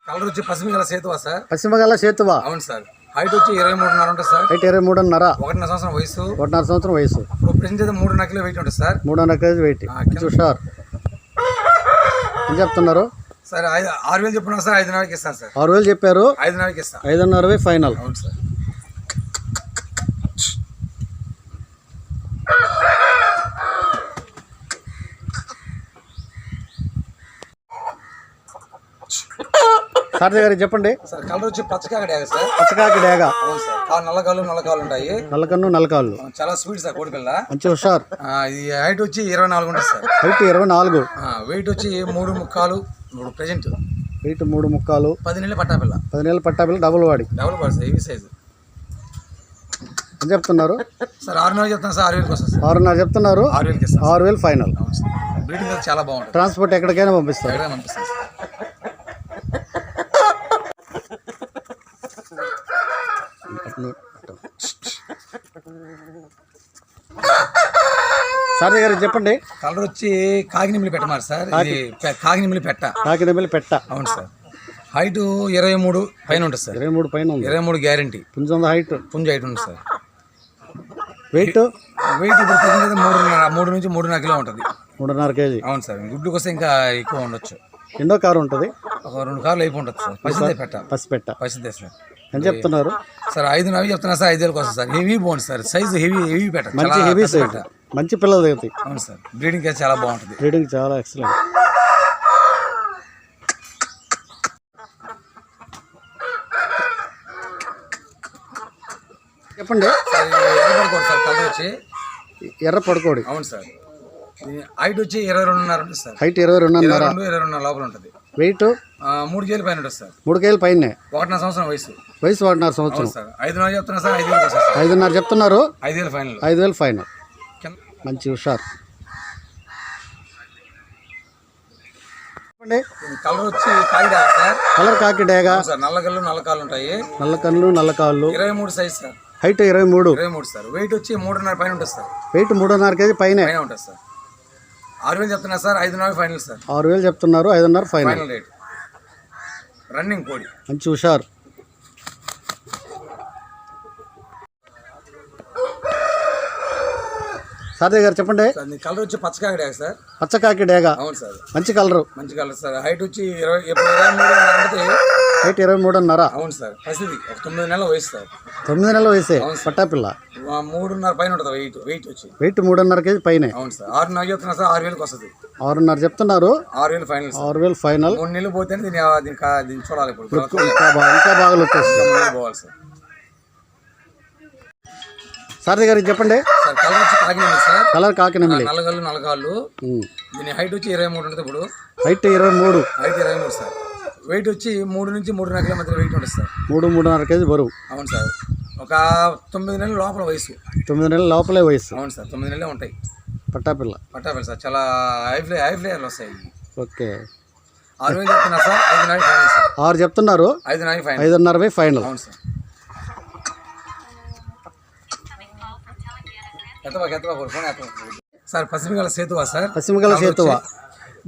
Colour వచ్చి పశ్చిమగల సేతువా sir. పశ్చిమగల సేతువా. అవును sir. Height వచ్చి 23.5 ఉంటుంది సార్. హైట్ 23.5. 1.5 సంవత్సరం వయసు. 1.5 సంవత్సరం వయసు. ప్రెసెంట్ అయితే 3.5 కిలో వెయిట్ ఉంటుంది సార్. 3.5 KG weight. చూసారు ఏం చెప్తున్నారు సార్? 6,000 చెప్పున్నా సార్. 5,500కి ఇస్తాను సార్. 6,000 చెప్పారు. 5,500కి ఇస్తాను. 5,500 ఫైనల్. అవును సార్. సార్ గారు చెప్పండి సార్. కలర్ వచ్చి పచ్చకాకి డేగ సార్. పచ్చకాకి డేగ. అవును సార్. నల్లకాలు ఉంటాయి. నల్లకాళ్ళు చాలా స్వీట్ సార్. కోడిపిల్ల మంచి హుషార్. ఇది హైట్ వచ్చి 24 ఉంటుంది సార్. హైట్ 24. వెయిట్ వచ్చి 3.3 ప్రెసెంట్. వెయిట్ 3.3. 10 నెలల పట్టాపిల్ల. 10 నెలల పట్టాపిల్ల. Double body sir. Heavy size. ఏం చెప్తున్నారు సార్? 6,000 చెప్తాను సార్. 6,000కి వస్తుంది సార్. 6,500 చెప్తున్నారు. 6,000కి ఇస్తాను. 6,000 ఫైనల్. బ్రీడింగ్ చాలా బాగుంటుంది. ట్రాన్స్పోర్ట్ ఎక్కడికైనా పంపిస్తారు. ఎక్కడైనా పంపిస్తాను సార్. సార్ గారు చెప్పండి. కలర్ వచ్చి కాకినిమిలి పెట్టమారు సార్. ఇది కాకినిమిలి పెట్ట. కాకినిమిలి పెట్ట. అవును సార్. హైట్ 23 పైన ఉంటుంది సార్. 23 పైన ఉంది. 23 గ్యారంటీ. పుంజు ఉంది. హైట్ హైట్ ఉంది సార్. వెయిట్ ఇప్పుడు 3 నుంచి 3.5 కిలో ఉంటుంది. 3.5 కేజీ. అవును సార్. గుడ్లకు వస్తే ఇంకా ఎక్కువ ఉండొచ్చు. ఎన్నో కారు ఉంటుంది? ఒక 2 కార్లు అయిపోయి ఉంటుంది సార్. పసిదే సార్. అని చెప్తున్నారు సార్. 5,000 చెప్తున్నా సార్. 5,000కి వస్తుంది సార్. హెవీ బాగుంది సార్. సైజు హెవీ పెట్ట. మంచి హెవీ సైజ్. మంచి పిల్లలు దిగుతాయి. అవును సార్. బ్రీడింగ్ చాలా బాగుంటుంది. బ్రీడింగ్ చాలా ఎక్సలెంట్. చెప్పండి. ఎర్ర సార్. కలర్ వచ్చి ఎర్ర పడుకోడి. అవును సార్. హైట్ వచ్చి 22.5 ఉంటుంది సార్. హైట్ 22.5. 22 లోపల ఉంటుంది. వెయిట్ 3 కేజీల పైన ఉంటుంది సార్. 3 కేజీల పైన. 1.5 సంవత్సరం వయసు. 1.5 సంవత్సరం సార్. 5,000 చెప్తున్నా సార్. 5,000కి వస్తుంది సార్. 5,500 చెప్తున్నారు. 5,000 ఫైనల్. 5,000 ఫైనల్. మంచి హుషార్. కలర్ వచ్చి కాకి డేగ సార్. కలర్ కాకి డేగ సార్. నల్లకాళ్ళు ఉంటాయి. నల్లకాళ్ళు. 23 size sir. Height 23 sir. Weight వచ్చి 3.5 పైన ఉంటుంది సార్. వెయిట్ 3.5 కేజీ పైన ఉంటుంది సార్. 6,000 చెప్తున్నా సార్. 5,000 final sir. 6,000 చెప్తున్నారు. 5,500 ఫైనల్ రేట్. రన్నింగ్ కోడి. మంచి హుషార్. సారథి గారు చెప్పండి. కలర్ వచ్చి పచ్చకాకి డేగ సార్. పచ్చకాకి డేగ. అవును సార్. మంచి కలర్ సార్. హైట్ వచ్చి 23 హైట్ 23.5. అవును సార్. పసిది. 9 నెలల వయసు సార్. 9 నెలల వయసే. పట్టాపిల్ల. 3.5 పైన ఉంటుంది. వెయిట్ వచ్చి. వెయిట్ 3.5 కేజీ పైన. అవును సార్. 6,000 చెప్తున్నా సార్. 6,000కి వస్తుంది. 6,500 చెప్తున్నారు. 6,000 ఫైనల్. 6,000 ఫైనల్. 3 నెలలు పోతేనే దీన్ని చూడాలి. ఇప్పుడు ఇంకా బాగా లుక్ వస్తుంది. పోవాలి సార్. సారథి గారికి చెప్పండి. సార్. కలర్ వచ్చి కాకినెమిలి సార్. కలర్ కాకినెమిలి. నల్లకాళ్ళు. దీని హైట్ వచ్చి 23 ఉంటుంది. ఇప్పుడు హైట్ 23. Height 23 sir. వెయిట్ వచ్చి 3 నుంచి 3.5 కిలో మధ్య వెయిట్ ఉంటుంది సార్. 3.5 కేజీ బరువు. అవును సార్. ఒక 9 నెలల లోపల వయసు. 9 నెలల లోపలే వయసు. అవును సార్. 9 నెలలే ఉంటాయి. పట్టాపిల్ల సార్. చాలా హై ఫ్లేయర్లు వస్తాయి. ఓకే. 6,000 చెప్తున్నా సార్. 5,000 final sir. 6 చెప్తున్నారు. 5,000 ఫైనల్. 5,500 ఫైనల్. అవును సార్. సార్. పశ్చిమగల సేతువా సార్. పశ్చిమగల సేతువా.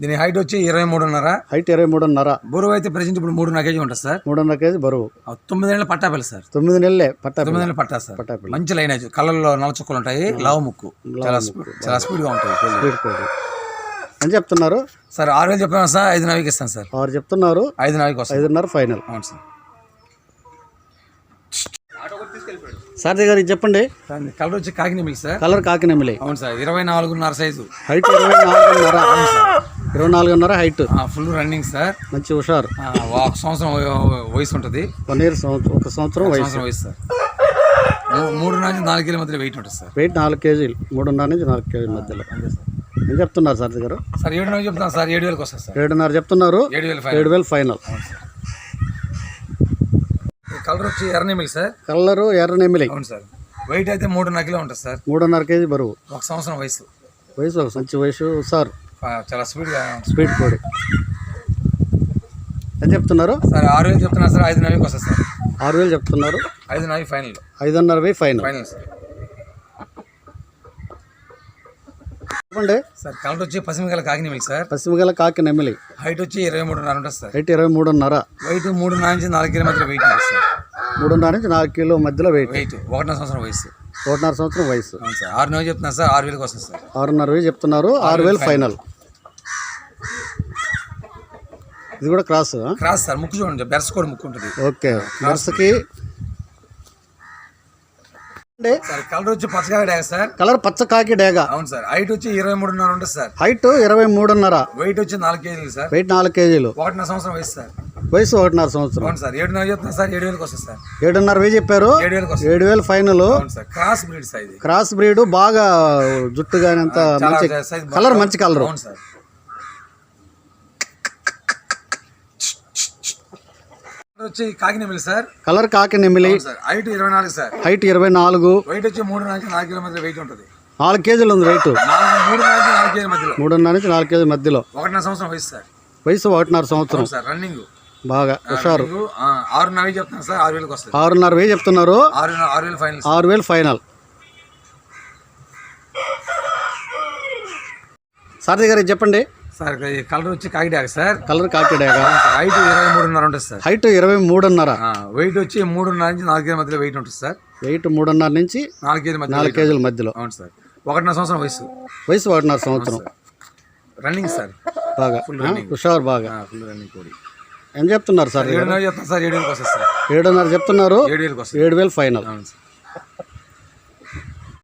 దీని హైట్ వచ్చి 23.5. హైట్ 23.5. బరువు అయితే ప్రెసెంట్ ఇప్పుడు 3.5 కేజీ ఉంటుంది సార్. 3.5 కేజీ బరువు. 9 నెలల పట్టాపిల్ల సార్. 9 నెలలే 9 నెలల పట్టా సార్. మంచి లైనేజ్. కళ్ళల్లో నల్ల చుక్కలు ఉంటాయి. లావు ముక్కు. చాలా స్పీడ్గా ఉంటాయి. అని చెప్తున్నారు సార్. 6,000 చెప్పాను సార్. 5,000కి ఇస్తాను సార్. 6 చెప్తున్నారు. 5,000కి వస్తుంది. 5,500 ఫైనల్. అవును సార్. సారథి గారికి చెప్పండి. కలర్ వచ్చి కాకినెమిలి సార్. కలర్ కాకినెమిలి. అవును sir. 24.5 size. Height 24.5. 24.5 height. Full running sir. మంచి హుషార్. 1 సంవత్సరం వయసు ఉంటుంది. 1 ఇయర్. 1 సంవత్సరం వయసు సార్. 3 నుంచి 4 కిలో మధ్యలో వెయిట్ ఉంటుంది సార్. వెయిట్ 4 కేజీలు. 3.5 నుంచి 4 కేజీల మధ్యలో. ఏం చెప్తున్నారు సారథి గారు? సార్. 7,000 చెప్తున్నారు సార్. 7,000కి వస్తుంది సార్. 7,500 చెప్తున్నారు. 7,000 ఫైనల్. కలర్ వచ్చి ఎర్రనెమిలి సార్. కలరు ఎర్రనెమిలి. అవును సార్. వెయిట్ అయితే 3.5 కిలో ఉంటుంది సార్. 3.5 కేజీ బరువు. 1 సంవత్సరం వయసు. మంచి వయసు సార్. చాలా స్పీడ్ కోడి. ఏం చెప్తున్నారు సార్? 6,000 చెప్తున్నారు సార్. 5,000కి వస్తుంది సార్. 6,000 చెప్తున్నారు. 5,000 ఫైనల్. 5,500 final sir. చెప్పండి సార్ కలర్ వచ్చి పసిమిగల కాకినేమిలి సార్. పశ్చిమగల కాకి నెమిలి హైట్ వచ్చి 23.5 ఉంటుంది సార్. హైట్ 23.5, వెయిట్ 3.5 నుంచి 4 కిలో మధ్య వెయిట్ ఉంటుంది సార్. 3.5 నుంచి 4 కిలో మధ్యలో వెయిట్. 1.5 సంవత్సరం వయసు. 1.5 సంవత్సరం వయసు. అవును సార్. 6,000 చెప్తున్నా సార్. 6,000కి వస్తుంది సార్. 6,500 చెప్తున్నారు. 6,000 ఫైనల్. ఇది కూడా క్రాస్. Cross sir. ముక్కు చూడండి, బెర్స్ కూడా ముక్కు ఉంటుంది. ఓకే. బెర్స్కి సార్ కలర్ వచ్చి పచ్చకాయ డాగ సార్. కలర్ పచ్చ కాకి డేగ. అవును సార్. హైట్ వచ్చి 23.5 ఉంటుంది సార్. హైట్ 23.5, వెయిట్ వచ్చి 4 కేజీలు సార్. వెయిట్ 4 కేజీలు. 1.5 సంవత్సరం వయసు సార్. వయసు 1.5 సంవత్సరం. అవును సార్. 7,500 చెప్తున్నా సార్. 7,000కి వస్తుంది సార్. 7,500 చెప్పారు. 7,000కి వస్తుంది. 7,000 ఫైనల్. అవును సార్. Cross breed sir. ఇది క్రాస్ బ్రీడ్. బాగా జుట్టు కానీ అంత మంచి కలర్. మంచి కలర్. అవును సార్. వచ్చి కాకినేమిలి సార్. కలర్ కాకి నెమిలి. Sir height 24 sir. Height 24, weight వచ్చి 3.5 నుంచి 4 కిలో మధ్య వెయిట్ ఉంటుంది. 4 కేజీలు ఉంది వెయిట్. 3.5 నుంచి 4 కేజీల మధ్యలో. 3.5 నుంచి 4 కేజీల మధ్యలో. 1.5 సంవత్సరం వయసు సార్. వయసు 1.5 సంవత్సరం. సార్ రన్నింగ్ బాగా హుషారు. 6,500 చెప్తున్నా సార్. 6,000కి వస్తుంది. 6,500 చెప్తున్నారు. 6,000 ఫైనల్. 6,000 ఫైనల్. సారథి గారు చెప్పండి సార్. కలర్ వచ్చి కాకి డాగ సార్. కలర్ కాకి డేగ. హైట్ 23.5 ఉంటుంది సార్. హైట్ 23.5, వెయిట్ వచ్చి 3.5 నుంచి 4 కేజీల మధ్యలో వెయిట్ ఉంటుంది సార్. వెయిట్ 3.5 నుంచి 4 కేజీల మధ్య. 4 కేజీల మధ్యలో. అవును సార్. 1.5 సంవత్సరం వయసు. వయసు 1.5 సంవత్సరం. Running sir. బాగా హుషారు. బాగా ఫుల్ రన్నింగ్ కోడి. ఏం చెప్తున్నారు సార్? 7,500 చెప్తాను సార్. 7,000కి వస్తుంది సార్. 7,500 చెప్తున్నారు. 7,000కి వస్తుంది. 7,000 ఫైనల్. అవును సార్.